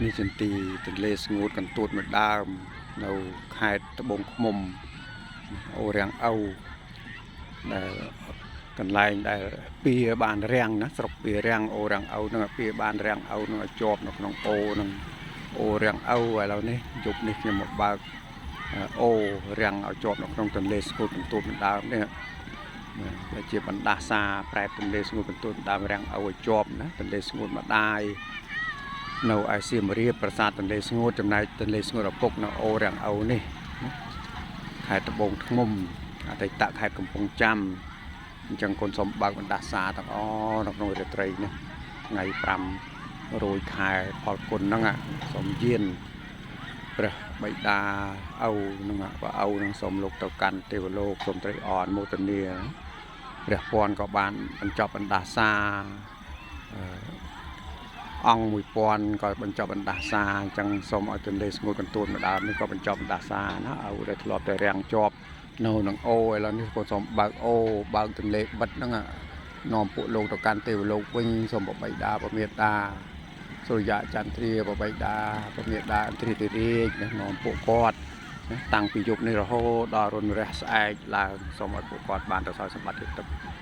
នេះចន្ទីទន្លេស្ងួតកន្ទួតមួយដើមនៅខេត្តត្បូងឃ្មុំអូរាំងអូវដែលកន្លែងដែលពៀបានរាំងណាស្រុកពៀរាំងអូរាំងអូវនឹងពៀបានរាំងអូវនឹងឲ្យជាប់នៅក្នុងអូនឹងអូរាំងអូវឥឡូវនេះយប់នេះខ្ញុំមកបើកអូរាំងឲ្យជាប់នៅក្នុងទន្លេស្ងួតកន្ទួតមួយដើមនេះដែលជាបណ្ដាសាប្រែទន្លេស្ងួតកន្ទួតដើមរាំងអូវឲ្យជាប់ណាទន្លេស្ងួតម្ដាយនៅឯសៀមរាបប្រាសាទទន្លេស្ងួតចំណែកទន្លេស្ងួតឪពុកនៅអូរាំងអូវនេះខេត្តត្បូងឃ្មុំអតីតខេត្តកំពង់ចាមអញ្ចឹងកូនសូមបើកបណ្ដាសាទាំងអស់នៅក្នុងរាត្រីនេះថ្ងៃ5រោចខែផលគុណហ្នឹងសូមយានព្រះបិតាអូវនឹងបើអូវនឹងសូមលោកទៅកាន់ទេវលោកសូមត្រេកអរអនុមោទនាព្រះពន្ធក៏បានបញ្ចប់បណ្ដាសាអង្គ1000ក៏បញ្ចប់បណ្ដាសាអញ្ចឹងសូមឲ្យទន្លេស្ងួតកន្ទួតម្ដងនេះក៏បញ្ចប់បណ្ដាសាណាអូវដែលធ្លាប់តែរាំងជាប់នៅនឹងអូឥឡូវនេះក៏សូមបើកអូបើកទន្លេបិទហ្នឹងនាំពួកលោកទៅកាន់ទេវលោកវិញសូមបបិតាបមេតាសុរិយចន្ទ្រាបបិតាបមេតាអន្ទ្រាធិរាជនាំពួកគាត់តាំងពីយប់នេះរហូតដល់រុនរះស្អែកឡើងសូមឲ្យពួកគាត់បានទៅសោយសម្បត្តិទឹក